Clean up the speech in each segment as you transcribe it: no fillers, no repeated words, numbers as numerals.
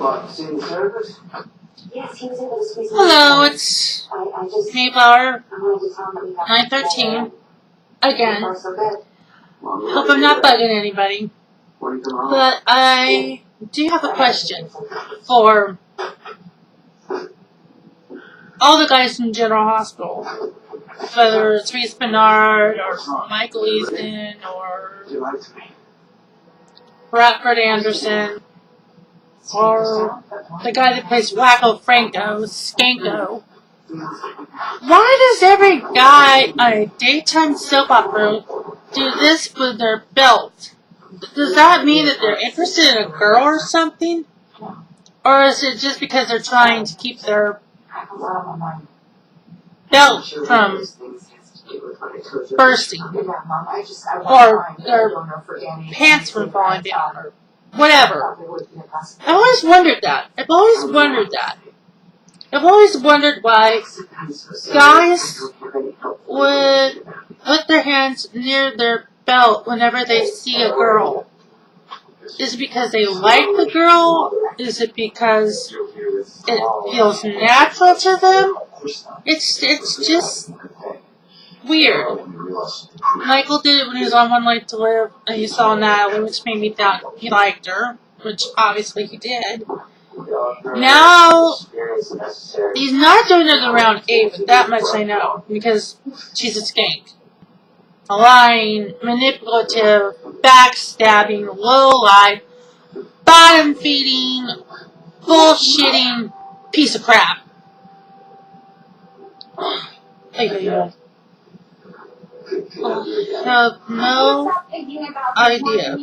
Hello, it's Mayflower 913 again. Hope I'm not bugging anybody, but I do have a question for all the guys in General Hospital, whether it's Reese Bernard or Michael Easton or Bradford Anderson or the guy that plays Wacko Franco, Skanko. Why does every guy on a daytime soap opera do this with their belt? Does that mean that they're interested in a girl or something? Or is it just because they're trying to keep their belt from bursting? Or their pants from falling down? Or whatever. I've always wondered that. I've always wondered why guys would put their hands near their belt whenever they see a girl. Is it because they like the girl? Is it because it feels natural to them? It's just weird. Michael did it when he was on One Life to Live, and he saw Natalie, which made me think he liked her, which obviously he did. Now, he's not doing it around 8, but that much I know, because she's a skank. A lying, manipulative, backstabbing, low-life, bottom-feeding, bullshitting piece of crap. I have no idea.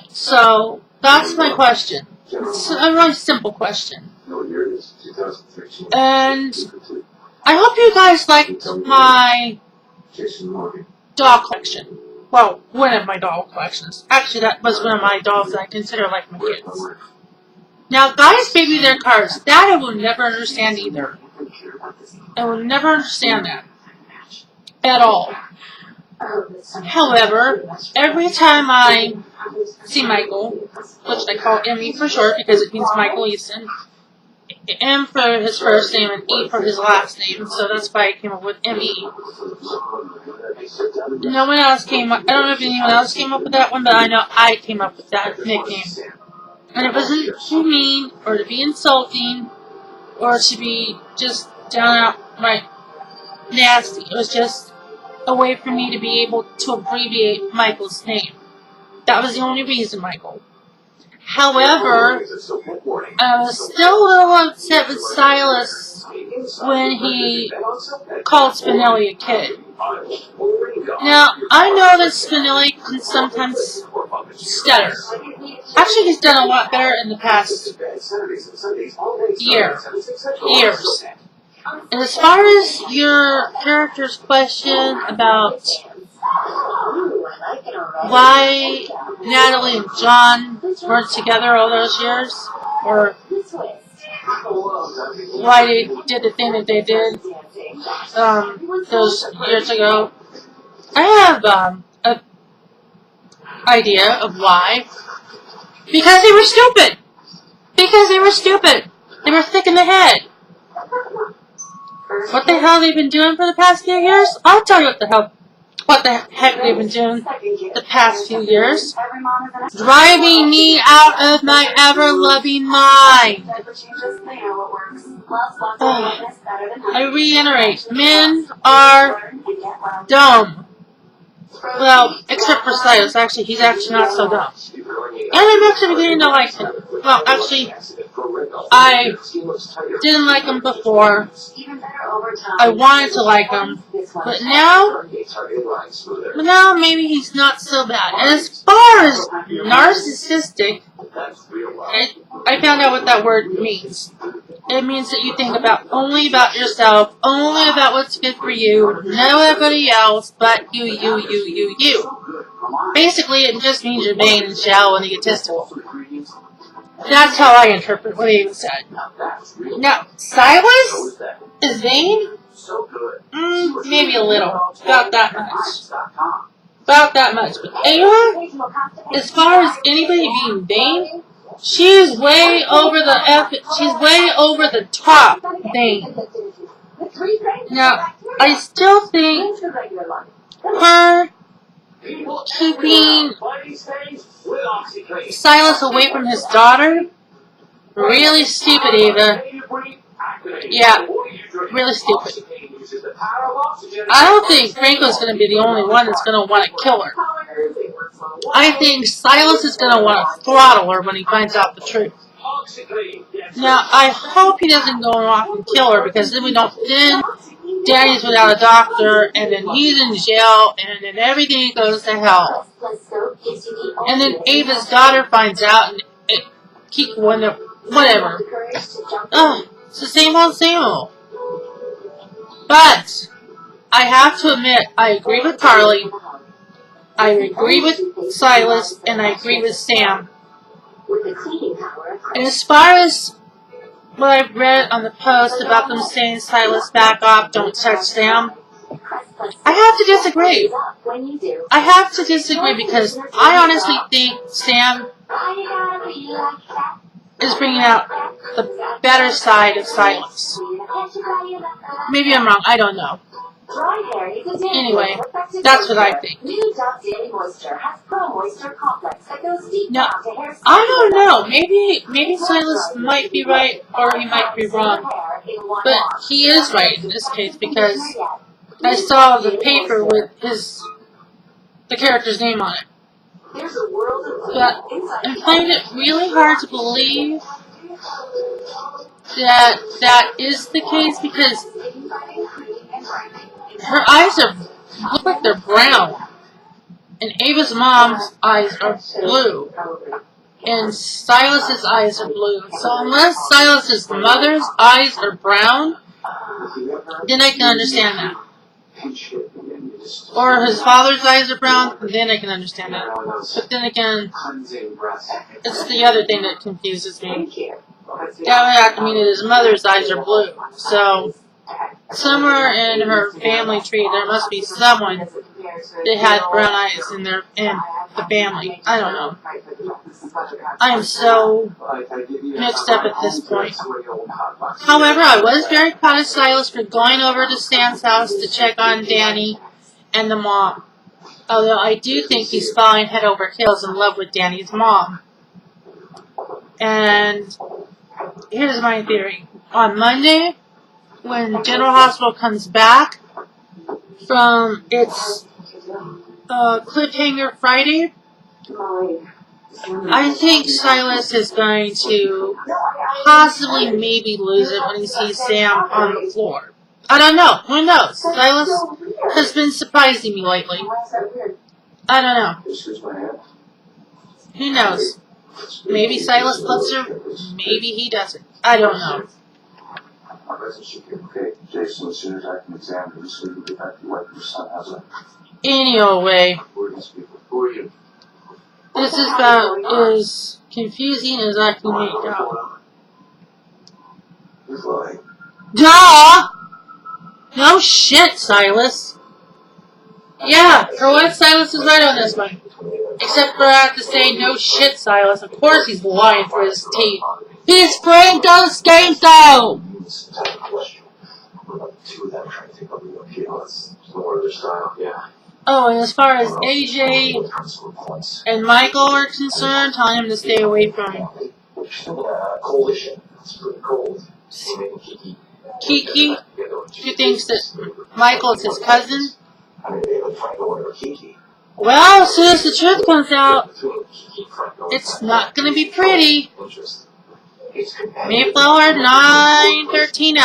So, that's my question. It's a really simple question. And I hope you guys liked my doll collection. Well, one of my doll collections. Actually, that was one of my dolls that I consider like my kids. Now, guys baby their cars. That I will never understand either. I will never understand that. At all. However, every time I see Michael, which I call Emmy for short because it means Michael Easton, M for his first name and E for his last name, so that's why I came up with M-E. No one else came up, I don't know if anyone else came up with that one, but I know I came up with that nickname. And it wasn't to mean, or to be insulting, or to be just down outright nasty. It was just a way for me to be able to abbreviate Michael's name. That was the only reason, Michael. However, I was still a little upset with Silas when he called Spinelli a kid. Now, I know that Spinelli can sometimes stutter. Actually, he's done a lot better in the past years. And as far as your character's question about why Natalie and John weren't together all those years, or why they did the thing that they did those years ago, I have an idea of why. Because they were stupid. They were thick in the head. What the hell they've been doing for the past few years? I'll tell you what the heck they've been doing the past few years. Driving me out of my ever-loving mind. I reiterate, men are dumb. Well, except for Silas. Actually, he's actually not so dumb. And I'm actually beginning to like him. Well, actually, I didn't like him before. I wanted to like him. But now maybe he's not so bad. And as far as narcissistic, I found out what that word means. It means that you think only about yourself, only about what's good for you, nobody else but you. Basically, it just means you're vain and shallow and egotistical. That's how I interpret what he said. Now, Silas is vain? Maybe a little. About that much. But anyway, as far as anybody being vain, She's way over the top thing. Now, I still think her keeping Silas away from his daughter, really stupid, Ava. Yeah, really stupid. I don't think Franco's going to be the only one that's going to want to kill her. I think Silas is going to want to throttle her when he finds out the truth. Now, I hope he doesn't go off and kill her, because then Danny's without a doctor, and then he's in jail, and then everything goes to hell. And then Ava's daughter finds out, and whatever. Ugh, it's the same old. But I have to admit, I agree with Carly, I agree with Silas, and I agree with Sam. And as far as what I've read on the post about them saying, Silas, back off, don't touch Sam, I have to disagree. I have to disagree, because I honestly think Sam is bringing out the better side of Silas. Maybe I'm wrong, I don't know. Anyway, that's what I think. Now, I don't know. Maybe Silas might be right, or he might be wrong. But he is right in this case, because I saw the paper with the character's name on it. But I'm finding it really hard to believe that is the case, because her eyes look like they're brown, and Ava's mom's eyes are blue, and Silas's eyes are blue. So unless Silas's mother's eyes are brown, then I can understand that. Or his father's eyes are brown, then I can understand that. But then again, it's the other thing that confuses me. That would have to mean that his mother's eyes are blue. So somewhere in her family tree, there must be someone that had brown eyes in the family. I don't know. I am so mixed up at this point. However, I was very proud of Silas for going over to Sam's house to check on Danny and the mom. Although I do think he's falling head over heels in love with Danny's mom. And here's my theory. On Monday, when General Hospital comes back from its cliffhanger Friday, I think Silas is going to possibly maybe lose it when he sees Sam on the floor. I don't know. Who knows? Silas has been surprising me lately. I don't know. Who knows? Maybe Silas loves her. Maybe he doesn't. I don't know. Any old way. This is about as confusing as I can make out. Duh! No shit, Silas. Yeah, for once Silas is right on this one. Except for I have to say, no shit, Silas. Of course he's lying for his teeth. He's Franco's scapegoat! Oh, and as far as AJ and Michael are concerned, telling him to stay away from Kiki, who thinks that Michael is his cousin. Well, as soon as the truth comes out, it's not going to be pretty. Mayflower 9/13 out.